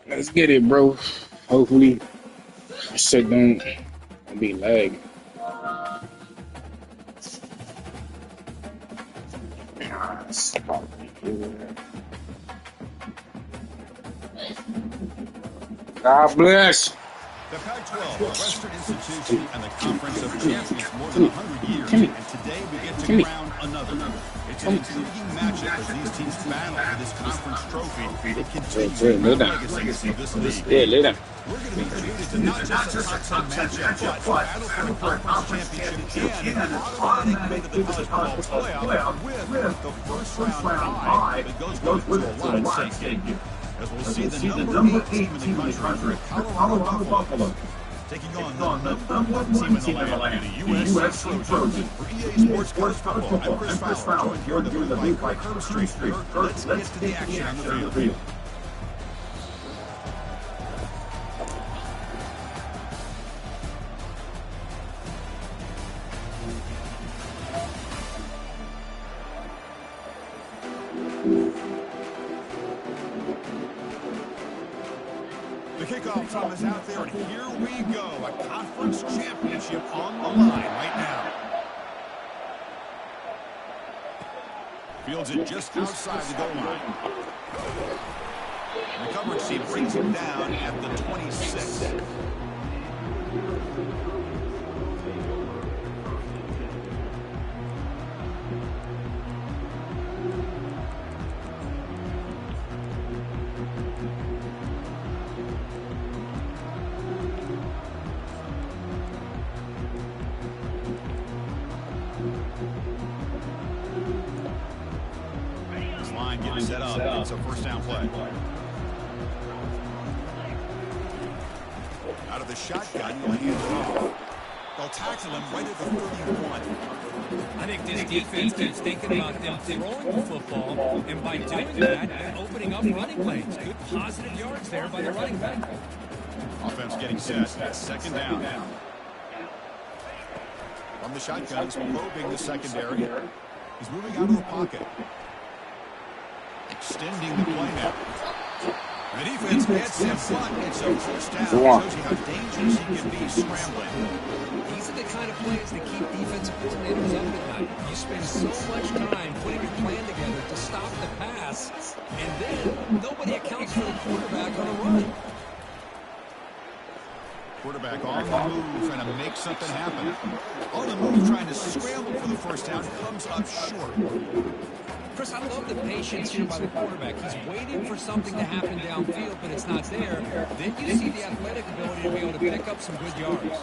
Let's get it, bro. Hopefully, shit don't be lag. God bless. The Pac-12, a Western institution and the Conference of Champions more than 100 years, and today we get to crown another. It's an intriguing matchup as these teams battle for this conference trophy and continue the legacy of this league. Yeah, later. We're going to be treated to not just a top 10 matchup, but battle for the conference championship and an automatic way to the college football playoff with the first round bye that goes with it to a lot at stake here. As we'll see the number 8 team in the country, the Colorado Buffaloes, taking on the number 1 team in the land, the USC Trojans. For EA Sports College Football, I'm Chris Fowler, joined here in the booth by Kirk Street. Let's get to the action on the field. Kickoff time is out there, and here we go. A conference championship on the line right now. Fields it just outside the goal line. The coverage team brings him down at the 26. Getting set up. It's a first down play. Out of the shotgun, he'll hand it off. They'll tackle him right at the 31. I think this defense is thinking about them throwing the football, and by doing that, opening up running lanes. Good positive yards there by the running back. Offense getting set. Second down. From the shotgun, probing the secondary. He's moving out of the pocket. Extending the play now. The defense gets him, but it's a first down. Shows you how dangerous he can be scrambling. These are the kind of plays that keep defensive coordinators up at night. You spend so much time putting your plan together to stop the pass, and then nobody accounts for the quarterback on a run. Quarterback on the move, trying to make something happen. On the move, trying to scramble for the first down, comes up short. Chris, I love the patience here by the quarterback. He's waiting for something to happen downfield, but it's not there. Then you see the athletic ability to be able to pick up some good yards.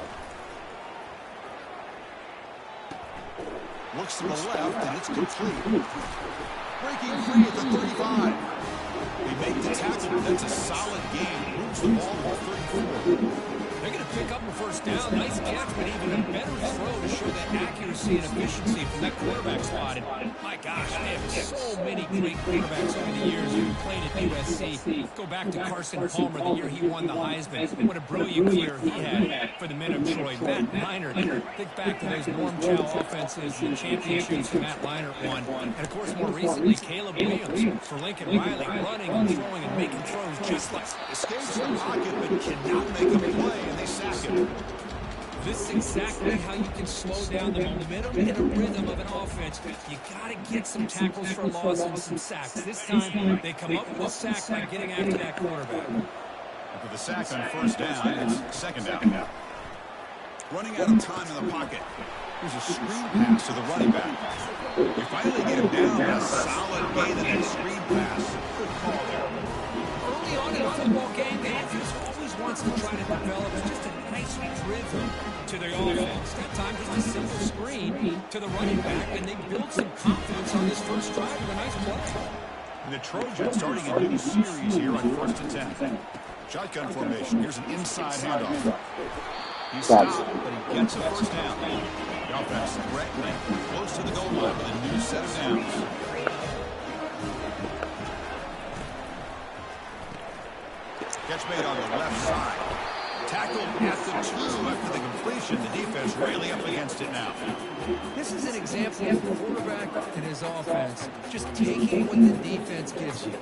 Looks to the left, and it's complete. Breaking free at the 35. They make the tackle. That's a solid gain. Moves the ball to the 34. They're going to pick up a first down. Nice catch, but even a better throw to show that accuracy and efficiency from that quarterback spot. And my gosh, they have so many great quarterbacks over the years who played at USC. Go back to Carson Palmer the year he won the Heisman. What a brilliant career he had for the men of Troy. Matt Leinart. Think back to those Norm Chow offenses and championships that Matt Leinart won. And, of course, more recently, Caleb Williams for Lincoln Riley, running and throwing and making throws just like escapes the pocket but cannot make a play. They sack him. This is exactly how you can slow down the momentum and the rhythm of an offense. You got to get some tackles for loss and some sacks. This time, they come up with a sack by getting after that quarterback. After the sack on first down, it's second down. Running out of time in the pocket. Here's a screen pass to the running back. You finally get him down. A solid gain in that screen pass. Good call there. Early on in a football game, the offense always wants to try to develop just a nice rhythm to their offense. That time, just a simple screen to the running back, and they build some confidence on this first drive with a nice play. And the Trojans starting a new series here on 1st and 10. Shotgun formation. Here's an inside handoff. He's stopped, but he gets a first down. The offense threatening, close to the goal line with a new set of downs. Catch made on the left side. Tackled at the 2 after the completion. The defense really up against it now. This is an example of a quarterback and his offense just taking what the defense gives you.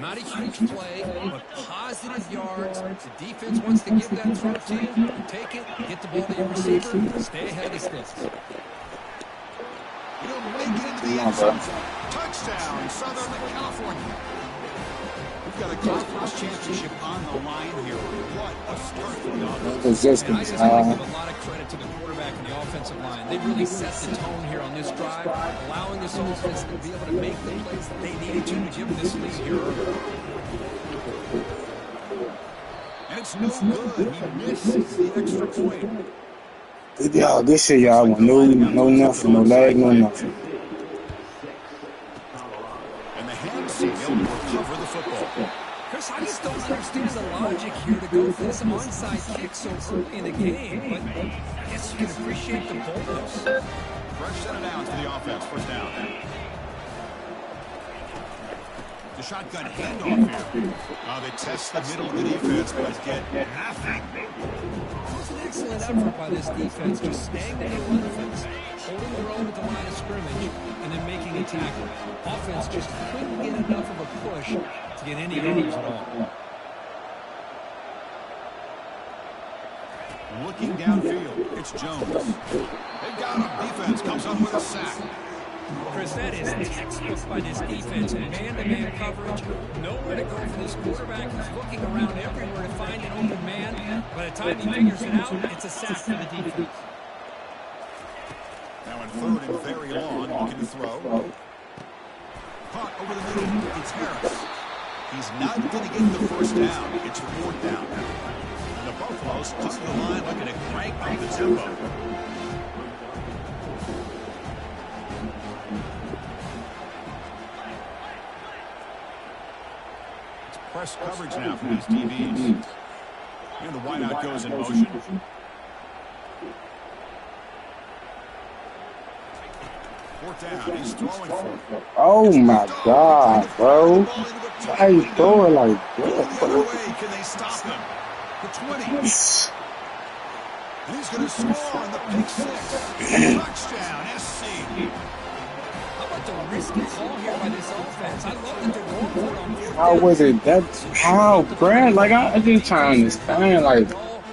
Not a huge play, but positive yards. The defense wants to give that throw to you. Take it, get the ball to your receiver, stay ahead of the sticks. He'll make it into the end zone. Touchdown, Southern California. We've got a conference championship on the line here. What a start for the offense. And I just want to give a lot of credit to the quarterback and the offensive line. They really set the tone here on this drive, allowing this offense to be able to make the plays that they needed to give this lead here early. And it's no good. He misses the extra point. Y'all, this shit, y'all want no nothing, no lag, no nothing. And the hands seal will recover the football. Chris, I just don't understand the logic here to go for this onside kick so early in the game, but I guess you can appreciate the boldness. Fresh set of downs for the offense. First down. The shotgun handoff here. They test the middle of the defense, but get nothing. It was an excellent effort by this defense, just staying in the run defense, holding their own at the line of scrimmage, and then making a tackle. Offense just couldn't get enough of a push to get any yards at all. Looking downfield, it's Jones. They've got him. Defense comes up with a sack. Chris, that is textbook by this defense. Man-to-man coverage. Nowhere to go for this quarterback. He's looking around everywhere to find an open man. By the time he figures it out, it's a sack for the defense. Now in third and very long, looking to throw. Caught over the middle. It's Harris. He's not going to get the first down. It's a fourth down. And the Buffaloes come to the line looking to crank up the tempo. Press coverage now for these DBs. And the wideout goes in motion. Fourth down, he's throwing for it. Oh my God, bro. Why you throw it like that, bro? Can they stop him? The 20. And he's going to score on the pick six. Touchdown, SC. How about the risky call here by this offense? I love that they're going for it on fourth. How was it that? How, Brad? Like, I just trying to understand, like.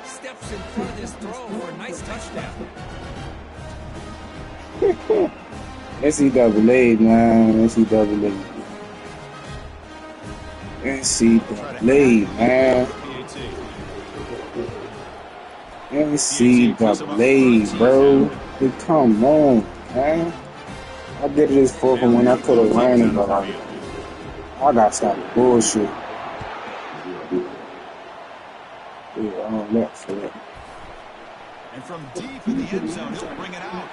Steps in front of this throw for a nice touchdown. NCAA, man. NCAA. NCAA, man. NCAA, bro. Hey, come on, man. I did this for when I could have ran it, but I gotta stop the bullshit. Yeah, I'm left for that. And from deep in the end zone, he'll bring it out.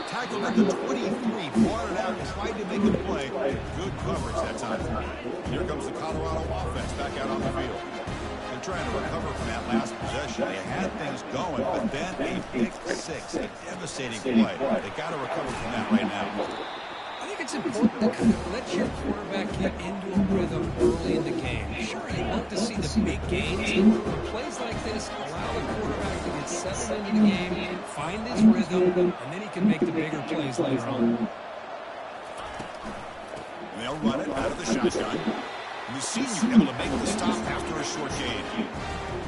Tackled at the 23, brought it out, tried to make a play. Good coverage that time. And here comes the Colorado offense back out on the field. They're trying to recover from that last possession. They had things going, but then a pick six, a devastating play. They got to recover from that right now. I think it's important to kind of let your quarterback get into a rhythm early in the game. Sure, you want to see the big gains, but plays like this allow the quarterback to get settled into the game, find his rhythm, and then he can make the bigger plays later on. They'll run it out of the shotgun. And the senior able to make the stop after a short gain.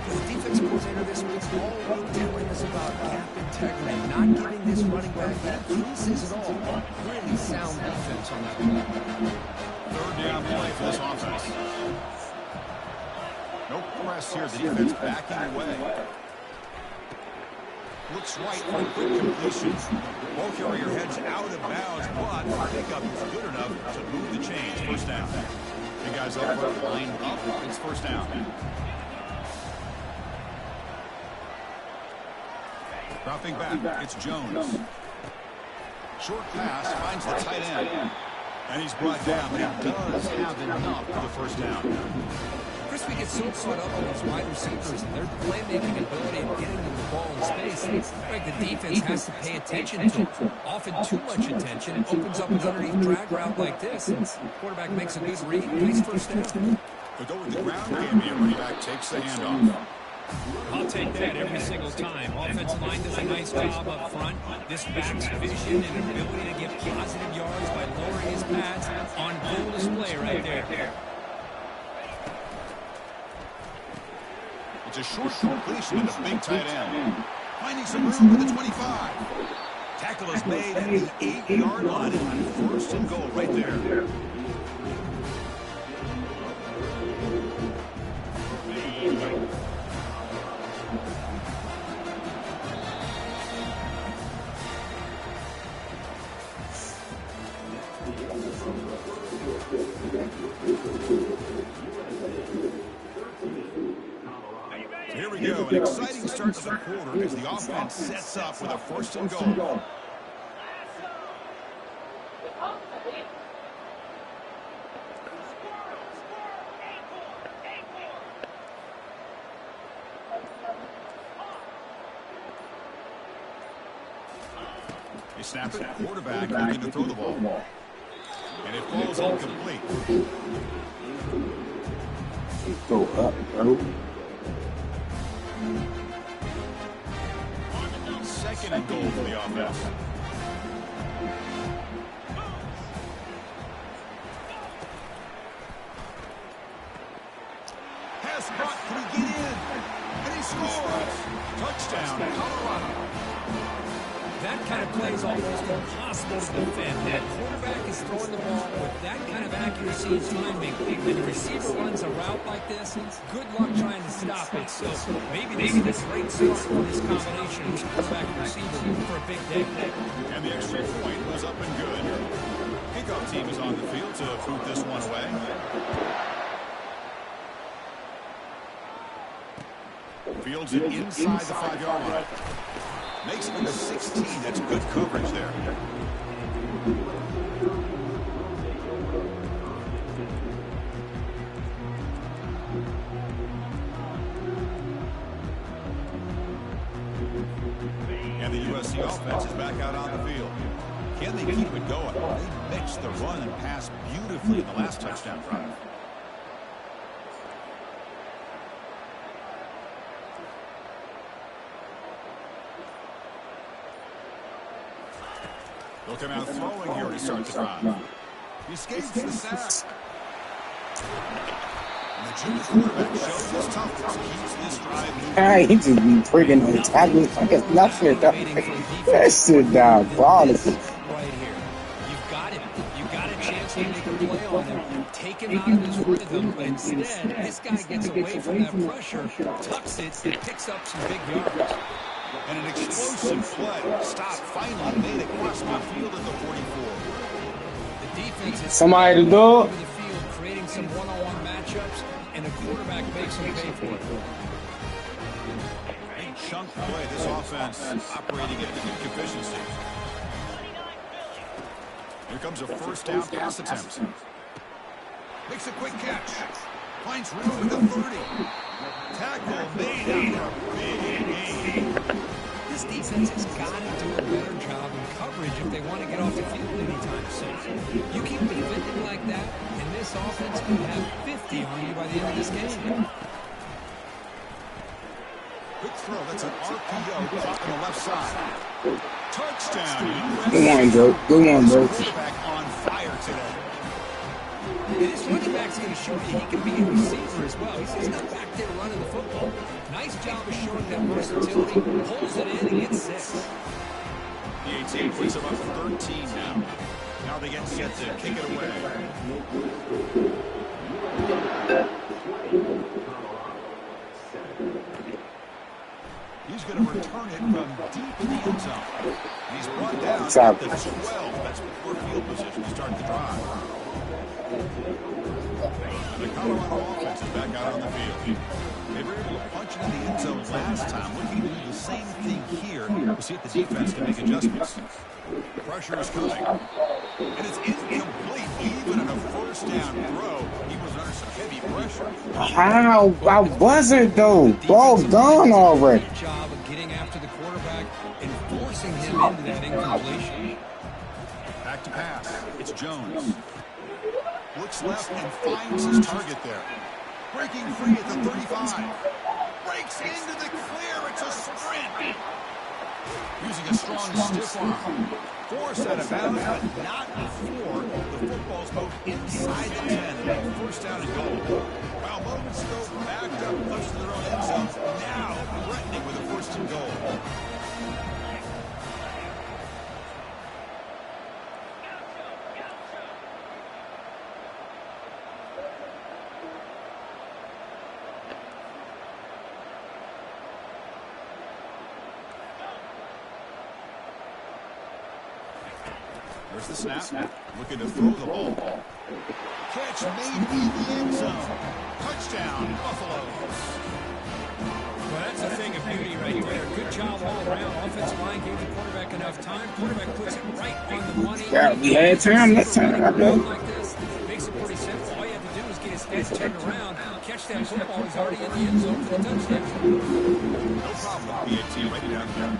The defensive coordinator this week's all telling us about gap integrity, not giving this running back any pieces at all. Really sound defense on that one. Third down play for this offense. No press here. The defense backing away. Looks right for a quick completion. Ball carrier heads out of bounds, but the pickup is good enough to move the chains. First down. The guys up front lined up. It's first down. Dropping back, it's Jones. Short pass finds the tight end. And he's brought down, but he does have enough for the first down. Chris, we get so caught up on these wide receivers and their playmaking ability and getting them the ball in space. It's like the defense has to pay attention to it. Often too much attention opens up an underneath drag route like this. And the quarterback makes a good read, and he's first down. They'll go with the ground game here. Running back takes the handoff. I'll take that every single time. Offensive line does a nice job up front. This back's vision and ability to get positive yards by lowering his pads on full display right there. It's a short completion to the big tight end. Finding some room at the 25. Tackle is made at the 8-yard line. First and goal right there. Here we go. An exciting start to the quarter as the offense sets up with a first and goal. They snap it. Quarterback looking to throw the ball. And it falls incomplete. Go up, bro. Second and goal for the offense. Pass caught. Can he get in? And he scores. Touchdown, Colorado. That kind of play is almost impossible to defend. That quarterback is throwing the ball with that kind of accuracy and timing, and the receiver runs a route like this. Good luck trying to stop it. So maybe this is a great start for this combination of quarterback and receiver for a big day. And the extra point was up and good. Kickoff team is on the field to boot this one away. Fields it inside the 5-yard line. Makes it to the 16. That's good coverage there. And the USC offense is back out on the field. Can they keep it going? They mixed the run and pass beautifully in the last touchdown drive. They'll come out throwing here to start the drive. He escapes the sack. And the junior quarterback shows his toughness, keeps this drive moving. He just be freaking attacking like nothing. That shit diabolical. Right here. You've got him. You've got a chance to make a play on him. Take him out of his rhythm, but instead, this guy gets away from that pressure, tucks it, and picks up some big yards. And an explosive play. Stop finally made it across midfield at the 44. The defense is Somebody to do it. over the field, creating some one-on-one matchups, and the quarterback makes him pay for it. Big chunk play. This offense operating at peak efficiency. Here comes a first down pass attempt. Makes a quick catch. Finds room at the 30. Tackle made after a big gain. This defense has got to do a better job in coverage if they want to get off the field anytime soon. You keep defending like that, and this offense could have 50 on you by the end of this game. Quick throw. That's an RPO caught on the left side. Touchdown. Good one, Joe. Good one, bro. Quarterback on fire today. And this running back's going to show you he can be a receiver as well. He's not back there running the football. Nice job of showing that versatility. Pulls it in and gets 6. The 18 puts them up 13 now. Now they get set to kick it away. He's going to return it from deep in the end zone. He's brought down at the 12. That's before field position to start the drive. And the Colorado offense is back out on the field. They were able to punch it in the end zone last time. Looking to do the same thing here. We'll see if the defense can make adjustments. Pressure is coming. And it's incomplete. Even in a first down throw, he was under some heavy pressure. How? I wasn't, though. Ball's gone already. Good job of getting after the quarterback and forcing him into that incompletion. Back to pass. It's Jones. Looks left and finds his target there. Breaking free at the 35. breaks into the clear. It's a sprint. Using a strong stiff arm. Forced out of bounds, but not before the football's moved inside the 10. And make first down and goal. Well, moments ago, backed up close to their own end zone. Now threatening with a first and goal. There's the snap. Looking to throw the ball. Catch made in the end zone. Touchdown, Buffaloes. Well, that's a thing of beauty right there. Good job all around. Offensive line gave the quarterback enough time. Quarterback puts it right on the money. Yeah, we had time. Let's turn it up. Like this, makes it pretty simple. All you have to do is get his head turned around, catch that football. He's already in the end zone for the touchdown. No problem. PAT right down there.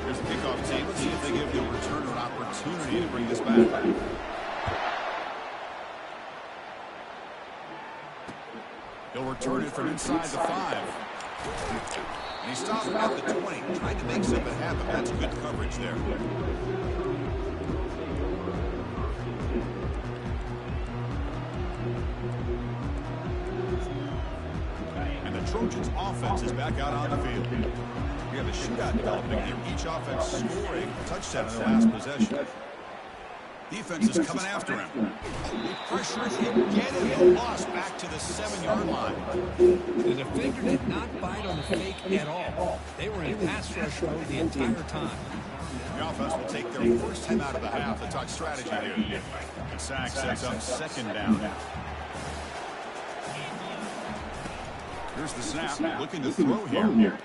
Here's the kickoff team. Let's see if they give the returner an opportunity to bring this back. He'll return it from inside the 5. And he stops at the 20, trying to make something happen. That's good coverage there. And the Trojans' offense is back out on the field. We have a shootout developing here. Each offense scoring a touchdown in their last possession. Defense is coming after him. They pressure him, get him, and lost back to the 7-yard line. The defender did not bite on the fake at all. They were in pass rush mode the entire time. The offense will take their first time out of the half to talk strategy here. And Sack sets up second down. Here's the snap, looking to throw here.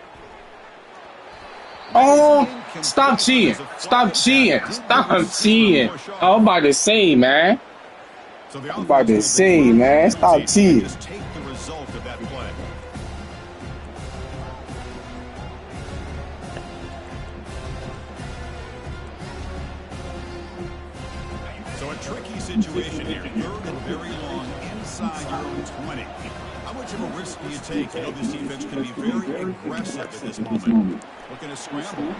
Oh, stop cheating. Stop cheating. Stop cheating. Oh, I'm about to say, man. I'm about to say, man. Stop cheating. Just take the result of that play. So a tricky situation here. 3rd and very long inside your own 20. How much of a risk do you take? You know this defense can be very aggressive at this moment. Looking to scramble.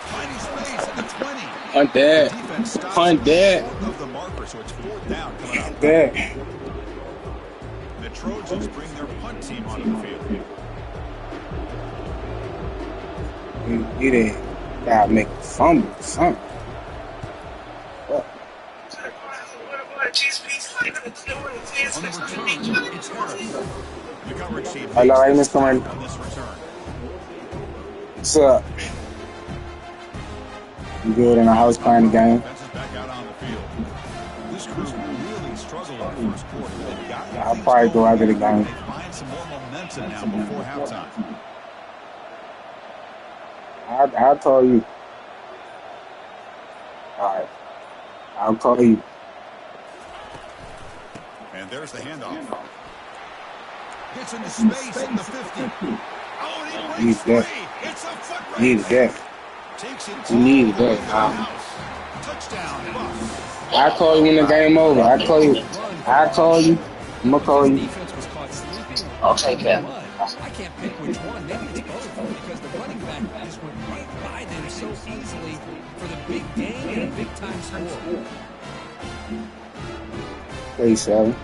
Tiny space at the 20. Hunt that. Hunt that. Of the marker, so it's 4th down coming up. That. The Trojans bring their punt team onto the field. You didn't gotta make a fumble or something. On the return, it's Harris. The coverage team Hello, hey, Mr. Man. on this return. What's up? You good in the house playing the game? Offense is back out on the field. This crew really struggled in the first quarter. They've got I'll probably go after the game. They find some more momentum now before halftime. I'll call you. All right. I'll call you. And there's the handoff. Gets into space in the 50. Oh, and he breaks free. It's a foot race. Needed that. Takes it You needed that. Touchdown, Buff. I'll call you when the game over. I'll call you. I'll call you. I'm going to call you. Defense was caught sleeping. I'll take that. I can't pick which one. Maybe it's both because the running back just went right by them so easily for the big game and a big-time score. Hey, 7.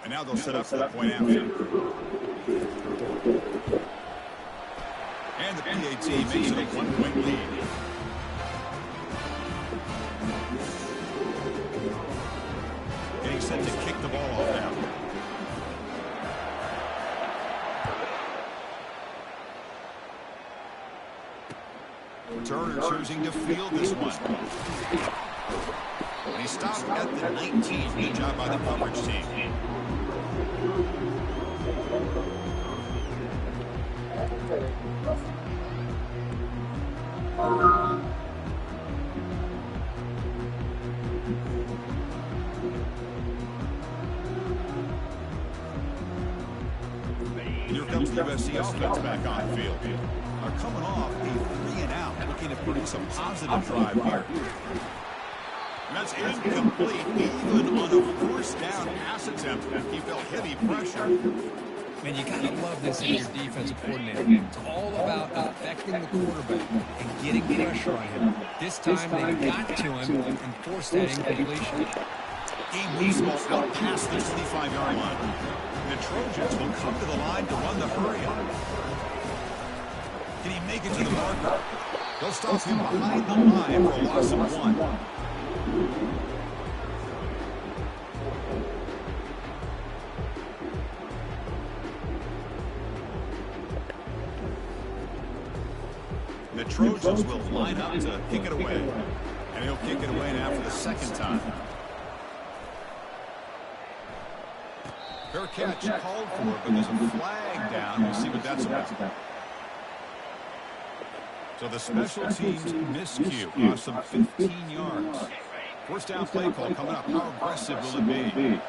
And now they'll set up for the point after. And the PAT makes it a 1-point lead. Getting set to kick the ball off now. Turner choosing to field this one. And he stopped at the 19. Good job by the coverage team. Here comes the USC offense back on the field. Are coming off a 3-and-out, looking to produce a positive drive here. That's incomplete. Even on a first down pass attempt, he felt heavy pressure. Man, you kind of love this in your defensive coordinator. It's all about affecting the quarterback and getting pressure on him. This time they got to him and forced that incompletion. Game moves the ball out past the 25-yard line. The Trojans will come to the line to run the hurry-up. Can he make it to the marker? They'll stop him behind the line for a loss of 1. The Trojans will line up to kick it away. And he'll kick it away now for the second time. Fair catch called for, but there's a flag down. We'll see what that's about. So the special teams miscue lost some 15 yards. First down play call coming up. How aggressive will it be?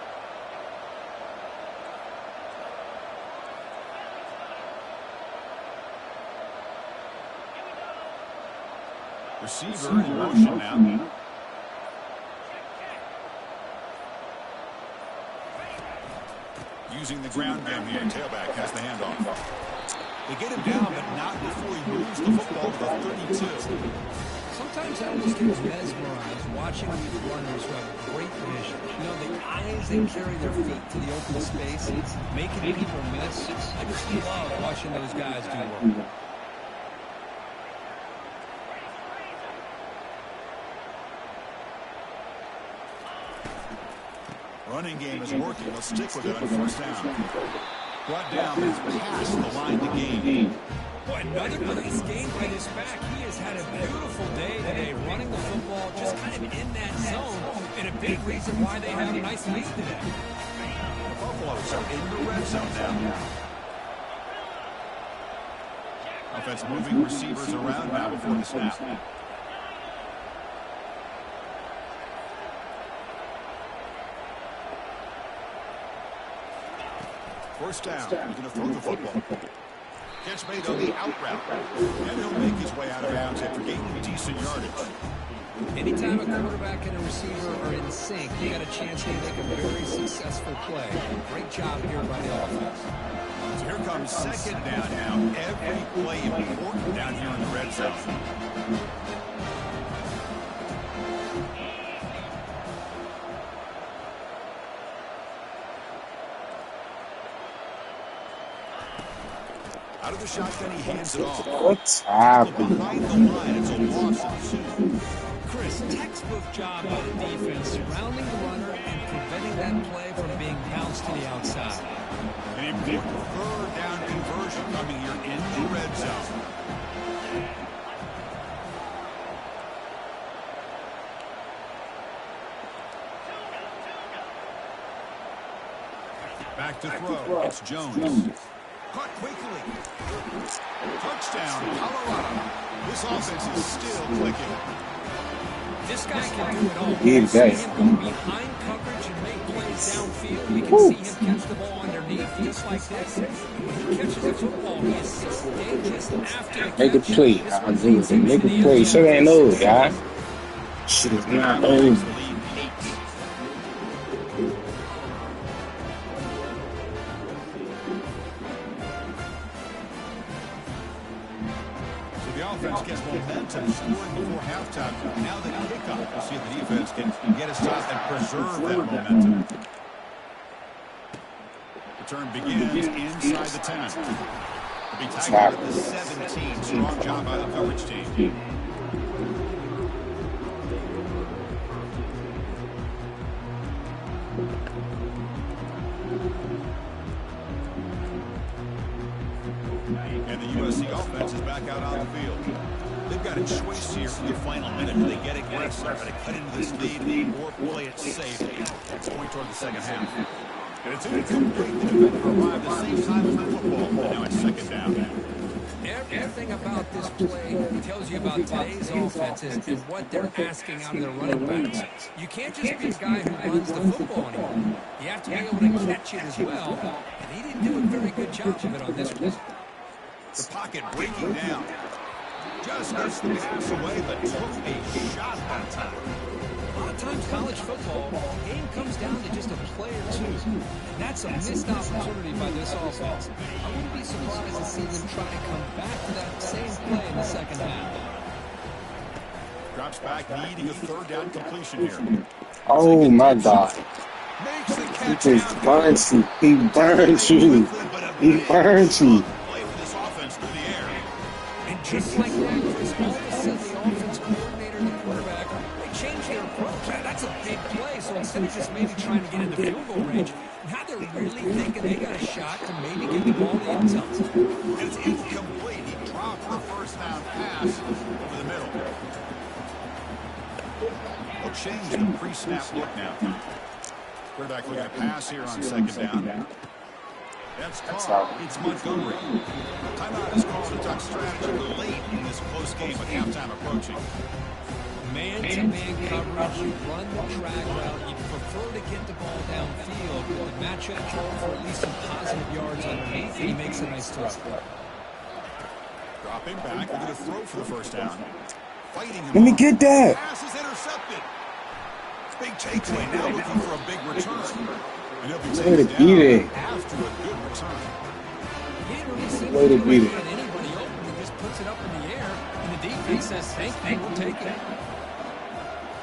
Receiver in motion now. Using the ground game here. Tailback has the handoff. They get him down, but not before he moves the football to the 32. Sometimes I almost get mesmerized watching these runners who have great vision. You know, the eyes they carry their feet to the open spaces, making people miss. I just love watching those guys do work. Running game is working. Let's stick with it on first down. Brought down past the line to gain. Boy, another nice game by this back. He has had a beautiful day today, running the football just kind of in that zone, and a big reason why they have a nice lead today. The Buffaloes are in the red zone now. Offense moving receivers around now before the snap. First down. He's going to throw the football. Catch made on the out route. And he'll make his way out of bounds after gaining decent yardage. Anytime a quarterback and a receiver are in sync, you got a chance to make a very successful play. Great job here by the offense. So here comes second down now. Every play important down here in the red zone. Out of the shotgun, he hands it off. What's happening? Behind the line, it's a loss of 2. Chris, textbook job by the defense, surrounding the runner and preventing that play from being bounced to the outside. An important third down conversion coming here in the red zone. Back to throw. It's Jones. Caught quickly. Touchdown, Colorado. This offense is still clicking. This guy can do it all. He You see does. him go behind coverage and make plays downfield. You can see him catch the ball underneath just like this. When he catches the football, he is 6 stages after the catch. Make a play. I'll do it. Make a play. So they ain't old, guy. Shit is not old. Offense gets momentum scoring before halftime. Now the kickoff. We'll see if the defense can get a stop and preserve that momentum. The turn begins inside the 10. It'll be tackled at the 17. Strong job by the coverage team. And the USC offense is back out on the field. They've got a choice here for the final minute. Do they get aggressive? Are they cut into this lead or play it safe? Going toward the second half. And it's incomplete. The defender arrived at the same time as the football. And now it's second down. Everything about this play tells you about today's offenses and what they're asking out of their running backs. You can't just be a guy who runs the football anymore. You have to be able to catch it as well. And he didn't do a very good job of it on this one. The pocket breaking down. Just gets the pass away, but took a shot that time. A lot of times college football, the game comes down to just a play or two. And that's a missed opportunity by this offense. I wouldn't be surprised to see them try to come back to that same play in the second half. Drops back, needing a third down completion here. Oh my God. Makes the He catch just down. burns you. He burns you. He burns you. Play for this offense through the air. And just like that, Chris, all of a sudden the offense coordinator and the quarterback, they changed their approach. That's a big play. So instead of just maybe trying to get into field goal range, now they're really thinking they got a shot to maybe get the ball to the end zone. It's incomplete. He dropped the first down pass over the middle. We'll change the pre-snap look now. Quarterback looking to pass here on second down. That's called. It's Montgomery. Timeout is called to duck strategy late in this close game with halftime approaching. Man-to-man coverage, you run the drag route, you prefer to get the ball downfield, but the matchup called for at least some positive yards underneath, and he makes a nice throw. Dropping back, looking to throw for the first down. Fighting him. Let me get that. Pass is intercepted. Big takeaway now, looking for a big return. And he'll be taken down after a good return. He didn't really seem Way to to beat be it. getting anybody open. He just puts it up in the air, and the defense says, thank you, we'll take it.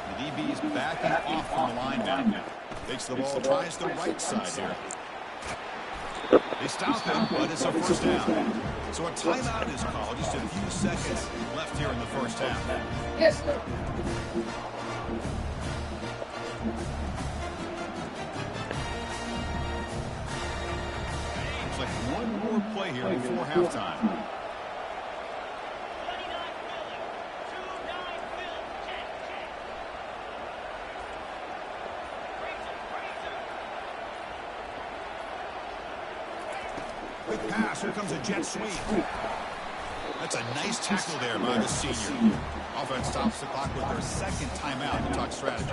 The DB is backing off from the line now. Takes the ball, tries the right side here. They stop him, but it's a first down. So a timeout is called. Just a few seconds left here in the first half. Yes, sir. Looks like one more play here before halftime. Quick pass. Here comes a jet sweep. That's a nice tackle there by the senior. Offense stops the clock with their second timeout to talk strategy.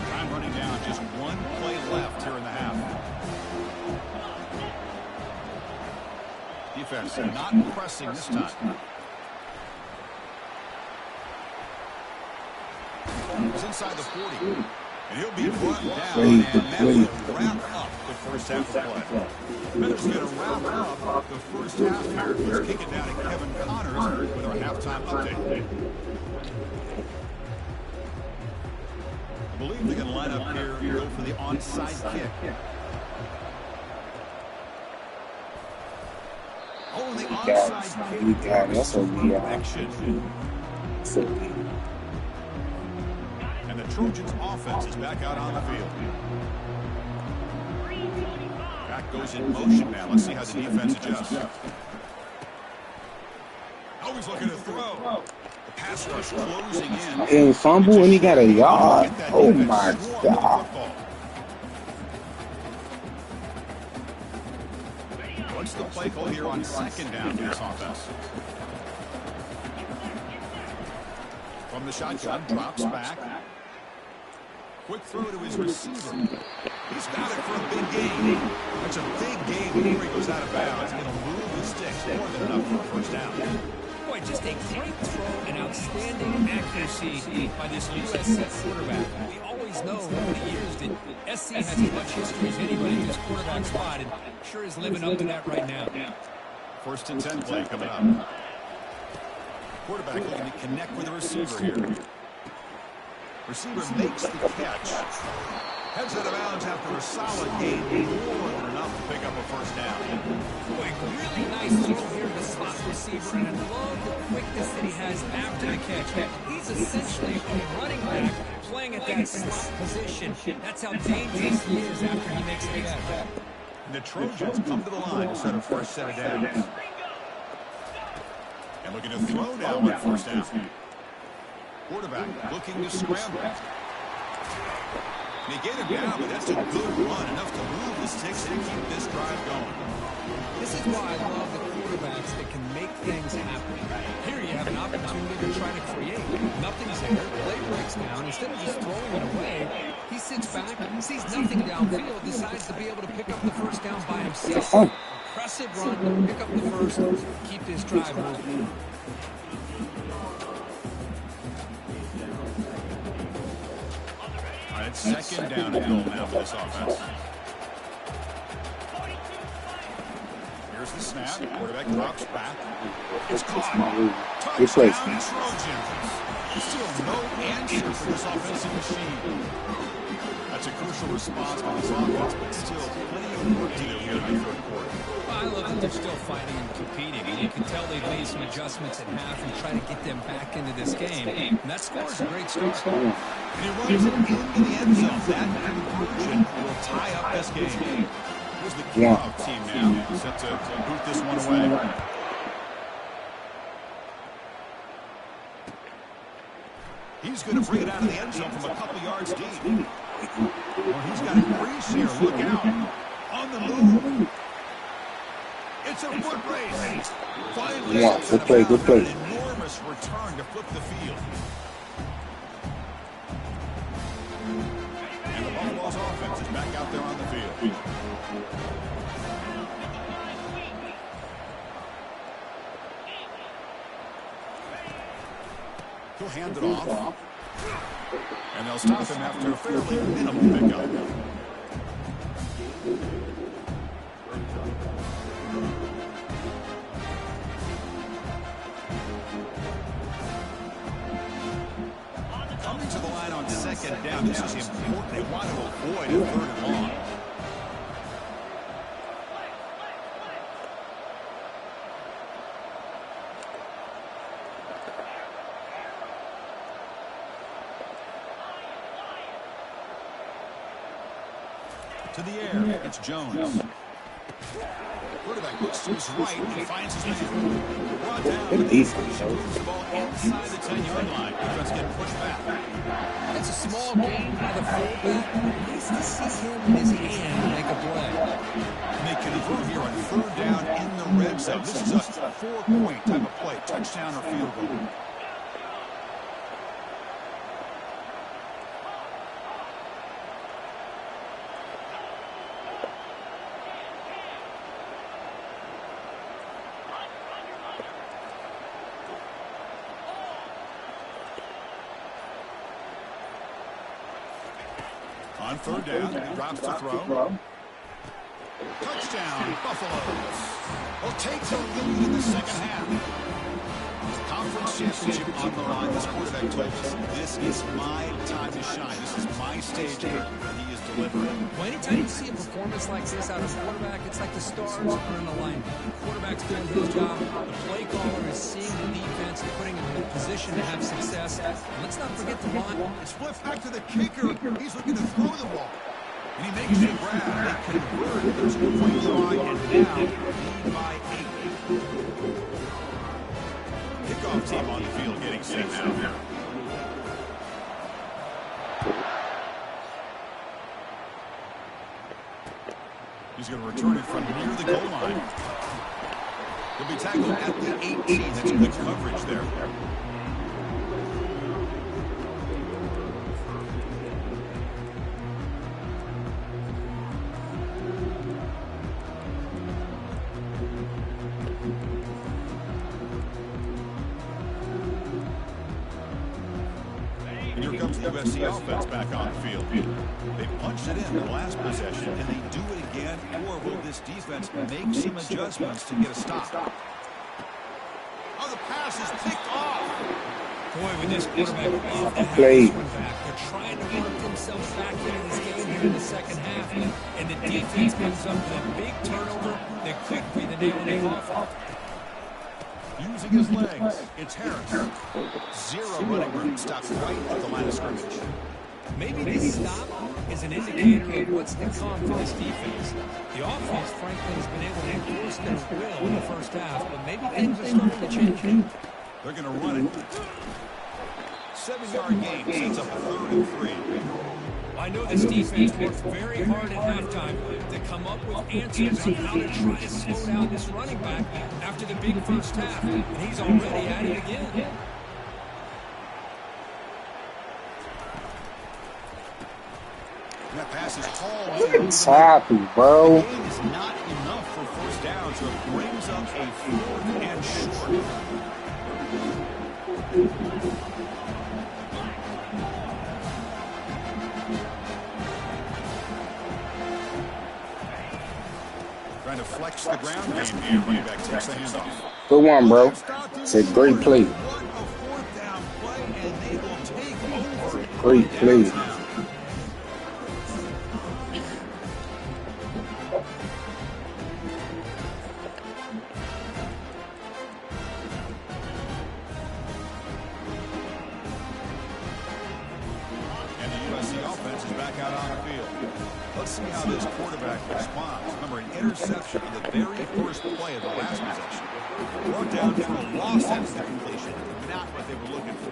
Time running down. Just one play left here in the half. Defense not pressing this time. He's inside the 40. And he'll be brought down, and that will wrap up the first half of play. Miller's going to wrap up the first half here. Let's kick it down to Kevin Connors with our halftime update. I believe they're going to line up here and go for the onside kick. Oh, the onside kick. We got it. That's what we are. Action. So we And the Trojans' offense is back out on the field. Back goes in motion now. Let's see how the defense adjusts. Always looking to throw. The pass rush closing in. and fumble and he got a yard. Oh my God. What's the play call here on second down for this offense? From the shotgun, drops back. Quick throw to his receiver. He's got it for a big gain. That's a big gain before he goes out of bounds. It'll move the sticks more than enough for a first down. Boy, just a great throw and outstanding accuracy by this USC quarterback. We always know over the years that SC has as much history as anybody in this quarterback spot, and sure is living up to that right now. First and 10 play coming up. Quarterback looking to connect with the receiver here. Receiver makes the catch. Heads out of bounds after a solid gain, more than enough to pick up a first down. Boy, really nice throw here to the slot receiver, and I love the quickness that he has after the catch. He's essentially a running back playing at that slot position. That's how dangerous he is after he makes the catch. The Trojans come to the line to set a first set of downs. And looking to throw now on first down. Quarterback looking to scramble. They get him down, but that's a good run, enough to move the sticks and keep this drive going. This is why I love the quarterbacks that can make things happen. Here you have an opportunity to try to create. Nothing's there. Play breaks down. Instead of just throwing it away, he sits sits back, sees nothing downfield, decides to be able to pick up the first down by himself. Oh. Impressive run, pick up the first, keep this drive moving. All right, it's second down and goal now for this offense. Here's the snap. Quarterback drops back. It's caught. Touchdown, Trojans. Still no answer for this offensive machine. That's a crucial response by this offense, but still plenty of work to do here in the third quarter. I love that they're still fighting and competing, and you can tell they've made some adjustments at half and try to get them back into this game. And that score is a great start. And he runs it into the end zone. That conversion will tie up this game. Here's the Kevo team now, set to boot this one away. He's going to bring it out of the end zone from a couple yards deep. Well, he's got a crease here. Look out. On the move. It's a foot race. Finally, good play, good play. An enormous return to flip the field. And the Buffalo's offense is back out there on the field. He'll hand it off. And they'll stop him after a fairly minimal pickup. Coming to the line on second down. This is important. They want to avoid a third and long. To the air, it's Jones. Quarterback looks to his right and finds his man. Brought down. Good defense. Moves the ball inside the 10-yard line. Defense getting pushed back. It's a small gain by the fullback. Nice to see him in his hand make a play. And they convert here on third down in the red zone. This is a 4-point type of play, touchdown or field goal. On third down, he drops to throw. Touchdown, Buffalo. Will take the lead in the second half. Conference championship on the line. This quarterback told us, this is my time to shine. This is my stage here, and he is delivering. Well, anytime you see a performance like this out of a quarterback, it's like the stars are in alignment. The quarterback's doing his job. The play caller is seeing the defense and putting him in a position to have success. And let's not forget the line. It's flipped back to the kicker. He's looking to throw the ball. And he makes a grab. They convert. There's a point try, and now lead by 8. Kickoff team on the field getting set now. He's going to return it from near the goal line. He'll be tackled at the 18. That's good coverage there. And here comes the USC offense back on the field. They punched it in the last possession. Can they do it again, or will this defense make some adjustments to get a stop? Oh, the pass is picked off. Boy, with this quarterback, love to have Play. this one back. They're trying to work themselves back into this game here in the second half, and the defense comes up with a big turnover that could be the nail in the coffin. Using his legs, it's Harris. Zero running room, stops right at the line of scrimmage. Maybe this stop is an indicator of what's to come for this defense. The offense, frankly, has been able to enforce their will in the first half, but maybe things are starting to change. They're going to run it. 7-yard gain sets up a 3rd and 3. I know this defense worked very hard at halftime to come up with answers on how to try to slow down this running back after the big first half, and he's already at it again. That pass is hauled in. It's happy, bro. The gain is not enough for first down, so it brings up a 4th and short. Trying to flex the ground game here. Running back takes the handoff. Good one, bro. It's a great play. Great play. And the USC offense is back out on the field. Let's see how this quarterback responds. Remember, an interception on the very first play of the last possession. Brought down for a loss after the completion. Not what they were looking for.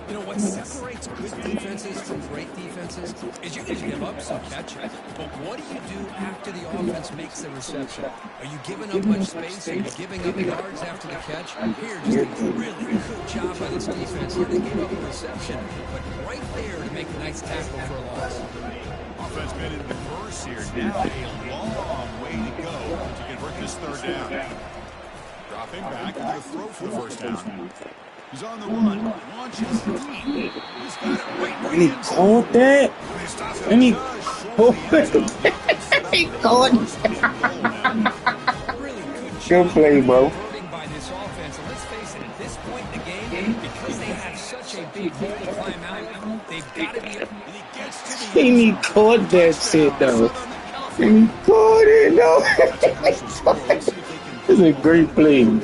You know, what separates good defenses from great defenses is you can give up some catches. But what do you do after the offense makes the reception? Are you giving up much space? Are you giving up yards after the catch? Here, just a really good job by this defense. Here they gave up a reception, but right there to make a nice tackle for a loss. Offense made it in the first here. Now a long way to go to convert this 3rd down. Dropping back into the throw for the first down. He's on the run. Launches deep. He's got it right And he caught that. And he caught that. He caught it. Good play, bro. By this offense, and let's face it, at this point in the game, because they have such a big hole to climb out, they've got to be. And he caught that shit, though. And he caught it, though. It's a great play. Well,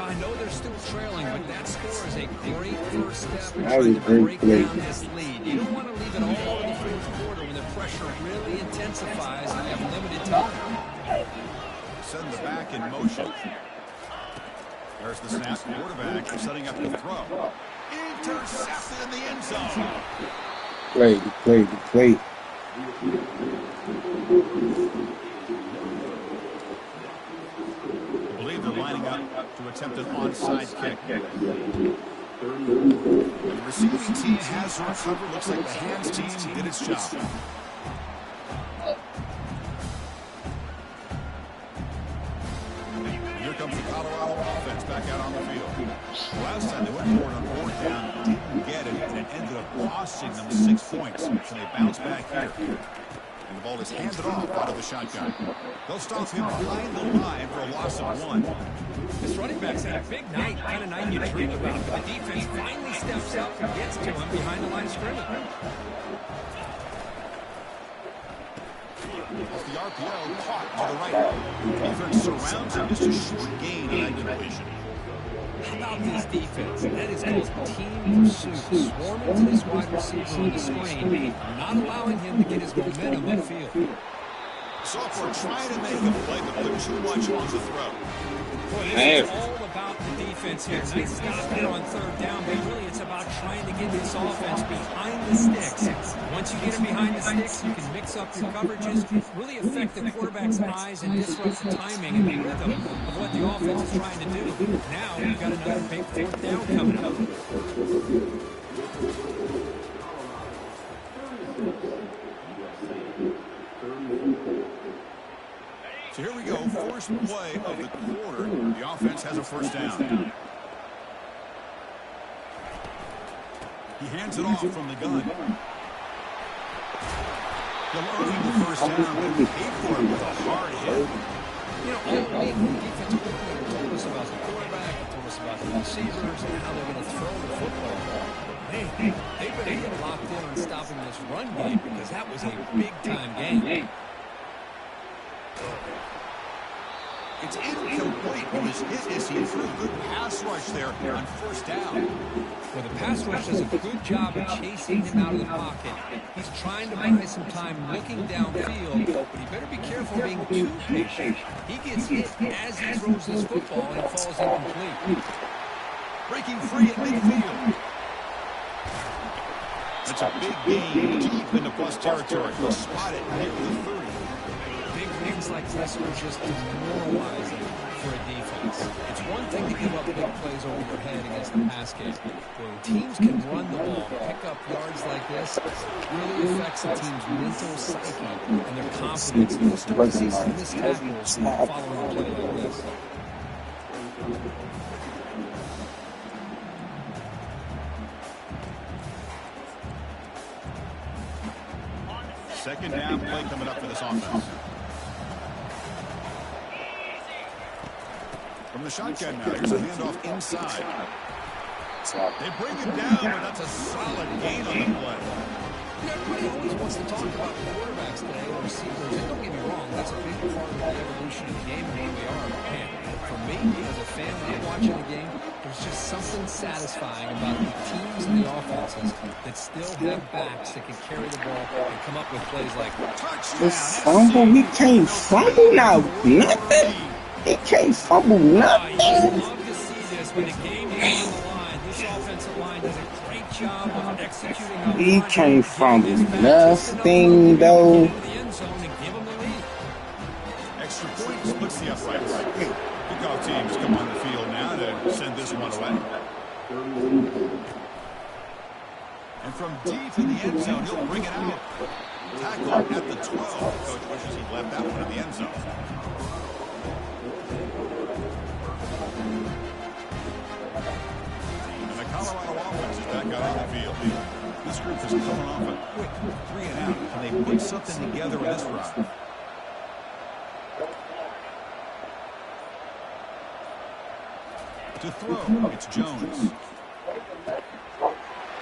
I know they're still trailing, but that score is a great first step in trying to break down this lead. You don't want to leave it all in the fourth quarter when the pressure really intensifies and you have limited time. Send the back in motion. There's the snap. Quarterback setting up the throw. Intercepted in the end zone. Play. I believe they're lining up to attempt an onside kick. The receiving team has recovered. Looks like the hands team did its job. Here comes the Colorado offense back out on the field. Last time they went for it on 4th down, didn't get it, and it ended up costing them 6 points. So they bounce back here. And the ball is handed off out of the shotgun. They'll stop him behind the line for a loss of 1. This running back's had a big night, kind of night you dream about. But the defense finally steps up and gets to him behind the line of scrimmage. Off the RPO, caught to the right. Defense surrounds him, just a short gain in that completion. How about this defense? That is called team pursuit. Swarming to this wide receiver on the screen, not allowing him to get his momentum upfield. Sophomore trying to make a play, but put too much on the throw. Boy, this is all about the defense here. Nice stop here on 3rd down, but really it's about trying to get this offense behind the sticks. Once you get it behind the sticks, you can mix up your coverages, really affect the quarterback's eyes and disrupt the timing and the rhythm of what the offense is trying to do. Now you've got another big 4th down coming up. So here we go, first play of the quarter. The offense has a first down. He hands it off from the gun. He'll earn the first down, but he paid for it with a hard hit. You know, all week, the defensive coordinator told us about the quarterback, he told us about the receivers and how they're going to throw the football. Man, they've been really locked in on stopping this run game because that was a big-time game. It's incomplete. He was hit as he threw a good pass rush there on first down. Well, the pass rush does a good job of chasing him out of the pocket. He's trying to buy some time looking downfield, but he better be careful being too patient. He gets hit as he throws this football and it falls incomplete. Breaking free at midfield. That's a big gain deep into plus territory. He'll spot it near the 30. Big things like this are just demoralizing. for a defense. It's one thing to give up big plays over your head against the pass game. When teams can run the ball, pick up yards like this, it really affects the team's mental psyche and their confidence. You'll start to see some missed tackles following a play like this. Second down play coming up for this offense. From the shotgun now, here's a handoff inside. They bring him down, but that's a solid gain on the play. Everybody always wants to talk about the quarterbacks today, or receivers, and don't get me wrong, that's a big part of the evolution of the game and where we are. But man, for me, as a fan, when I'm watching the game, there's just something satisfying about the teams and the offenses that still have backs that can carry the ball and come up with plays like This fumble, he can't fumble now, nothing. He can't fumble nothing. You love to see this when the game is on the line. This offensive line does a great job of executing up He front. can't fumble nothing, though. Extra point splits the uprights. Kickoff teams come on the field now to send this one away. And from deep in the end zone, he'll bring it out. Tackle at the 12. Coach wishes he left that one in the end zone. And the Colorado offense is back out on the field. This group is coming off a quick 3 and out, and they put something together in this drive. To throw, it's Jones.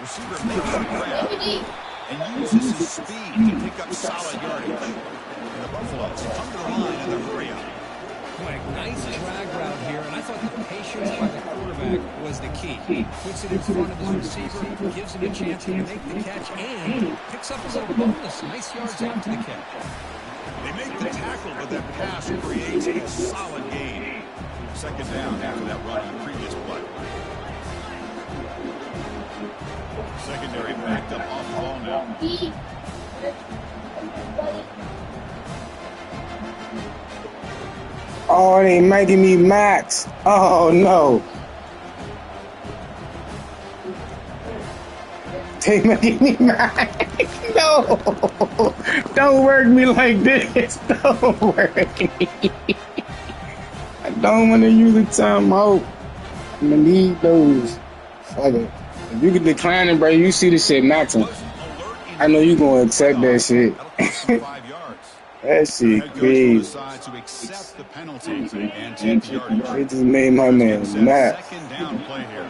Receiver makes the grab and uses his speed to pick up solid yardage. And the Buffaloes come to the line in the hurry-up. Boy, nice drag route here, and I thought the patience by the quarterback was the key. Puts it in front of his receiver, gives him a chance to make the catch, and picks up a little bonus. Nice yards after the catch. They make the tackle, but that pass creates a solid gain. Second down after that run on the previous play. Secondary backed up off the ball now. Oh, they making me max. Oh, no. They making me max. No. Don't work me like this. Don't work me. I don't want to use a timeout. I'm going to need those. Fuck it. If you can decline it, bro, you see the shit maxing. I know you going to accept that shit. That shit crazy. It just made my man mad. Second down play here.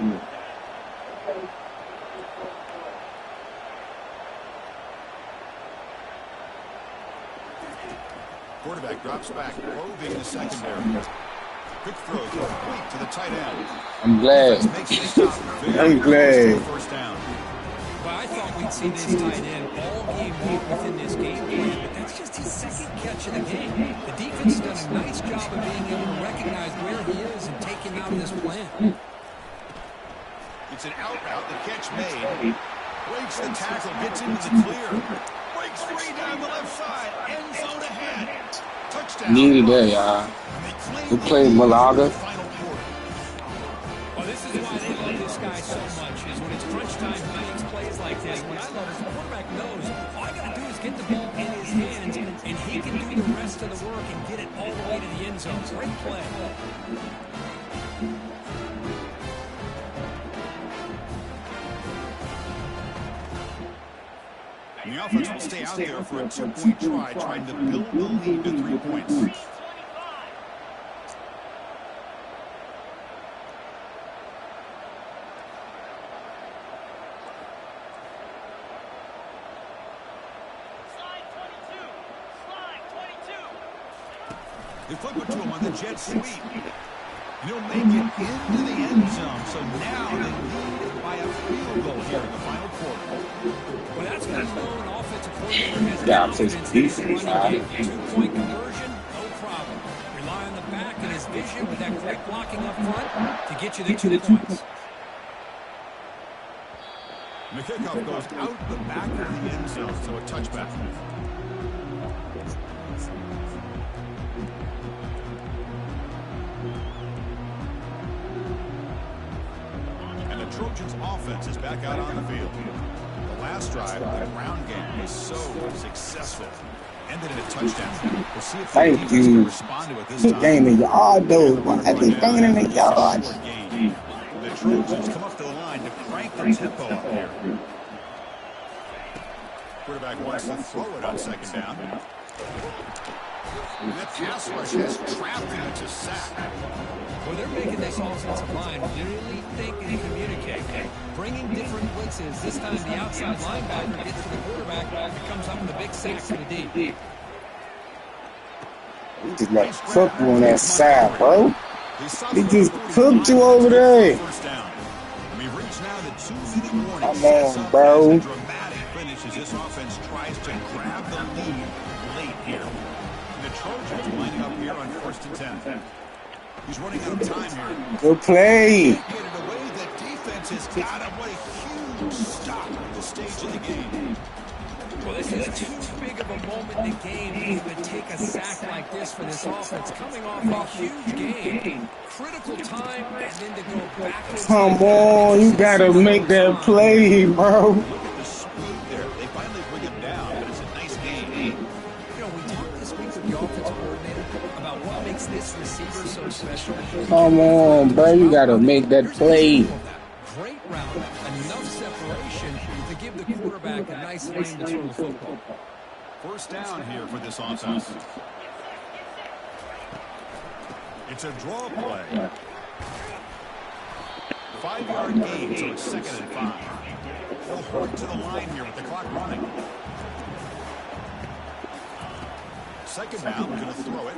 Quarterback drops back, probing the secondary. Quick throw complete to the tight end. I'm glad. I'm glad. First down. Well, I thought we'd see this tight end all game long within this game plan, but that's just his second catch of the game. The defense has done a nice job of being able to recognize where he is and take him out of this plan. It's an out route, the catch made. Breaks the tackle, gets into the clear. Breaks free down the left side. End zone ahead. Touchdown. Needed that, y'all. We played Malaga. Well, this is why they love this guy so much, is when it's crunch time, he makes plays like this. What I love is the quarterback knows all I got to do is get the ball in his hands, and he can do the rest of the work and get it all the way to the end zone. Great play. And the offense will stay out there for a 2-point try, trying to build the lead to 3 points. They flip it to him on the jet sweep. He'll make it into the end zone. So now they lead by a field goal here in the final quarter. Well, that's when you know an offensive coordinator has Yeah, confidence in his running game. 2-point conversion, no problem. Rely on the back and his vision with that great blocking up front to get you the 2 points. And the kickoff goes out the back of the end zone, so a touchback. Trojans' offense is back out on the field. The last drive, the ground game was so successful. Ended in a touchdown. We'll see if the defense can respond to it this time. Gain in the yard, though. I think gain in the yard. The Trojans come up to the line to crank the tempo up here. Quarterback wants to throw it on second down. And that pass rush has trapped him into sack. Well, they're making this offensive line really think and communicate. Bringing different blitzes. This time the outside linebacker gets to the quarterback and comes up with a big sack for the D. He just like cooked you on that side, bro. He just cooked you over there. Come on, bro. Dramatic finish as this offense tries to grab the lead late here. The Trojans lining up here on 1st and 10. He's running out of time here. Good play. Get it away. The defense has got him. What a huge stop at the stage of the game. Well, this is too big of a moment in the game to even take a sack like this for this offense. Coming off a huge game. Critical time, and then to go back. Come on, you gotta make that play, bro. Look at the speed there. They finally bring him down, but it's a nice game. You know, we talked this week with the offensive coordinator about what makes this receiver so special. Come on, bro, you gotta make that play. Great route, enough separation to give the quarterback a nice lane to throw the football. First down here for this offense. It's a draw play. 5-yard gain, so it's 2nd and 5. They'll hurry to the line here with the clock running. Second down, going to throw it.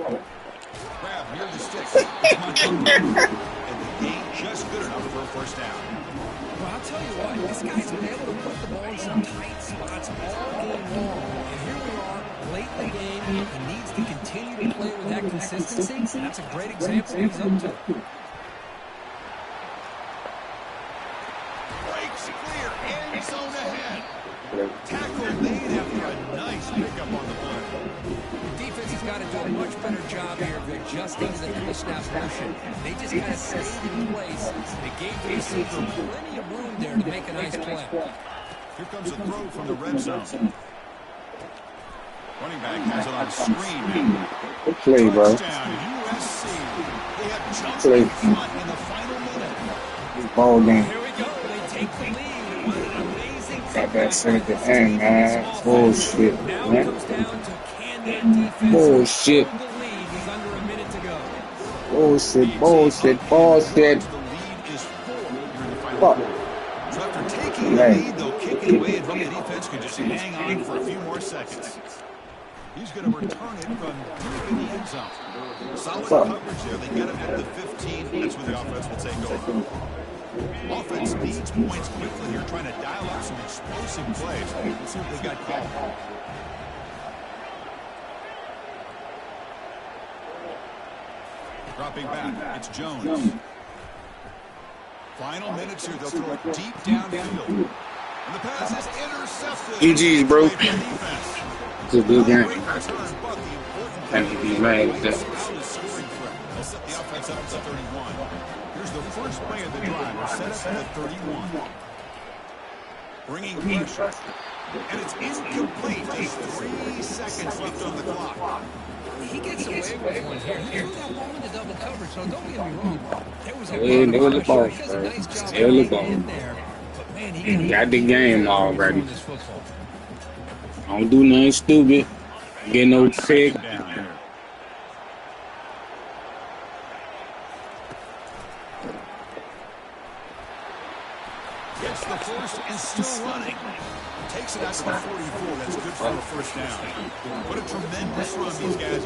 Grab near the sticks. And the gain just good enough for a first down. Well, I'll tell you what, this guy's been able to put the ball in some tight spots all game long. And here we are, late in the game. He needs to continue to play with that consistency. That's a great example he's up to. Breaks clear, end zone ahead. Tackle made after a nice pickup on the play. The defense has got to do a much better job here of adjusting to the pre-snap motion. They just kind of stayed in place. They gave the receiver plenty of room there to make a nice play. Here comes a throw from the red zone. Running back has it on screen. Good play, bro. Touchdown, USC. They have jumped in front in the final minute. Ball game. Here we go. They take the lead. What an amazing Got that shit at the end, man. Bullshit, now it man. comes down to can that defense Bullshit. hold the lead. He's under a minute to go. Bullshit, bullshit, bullshit. The lead is 4 here in the final Fuck. quarter. So after taking the lead, they'll kick it away and hope the defense can just hang on for a few more seconds. He's going to return it from deep in the end zone. Solid coverage there. They get him at the 15. That's where the offense will take over. Offense needs points quickly here, trying to dial up some explosive plays. Let's see what they got called. Dropping back, it's Jones. Final minutes here, they'll throw it deep downfield. And the pass is intercepted. GG's, bro. Great defense. It's a good game. Great return, but the important Thank you, be mad at that. They'll set the offense up to 31. Here's the first play of the drive. We're set up at the 31. Bringing pressure. And it's incomplete. Just 3 seconds left on the clock. He gets away with one here. He threw that ball into double coverage, so don't get me wrong. There was a Hey, lot nigga, of the pressure. ball, He does a bro. nice job Still the of ball. getting in there. But, man, he can Got the game already. this football. Don't do nothing stupid. Get no pick. Down here. Gets the first and still running. Takes it out to the 44. That's good for a first down. What a tremendous run these guys have.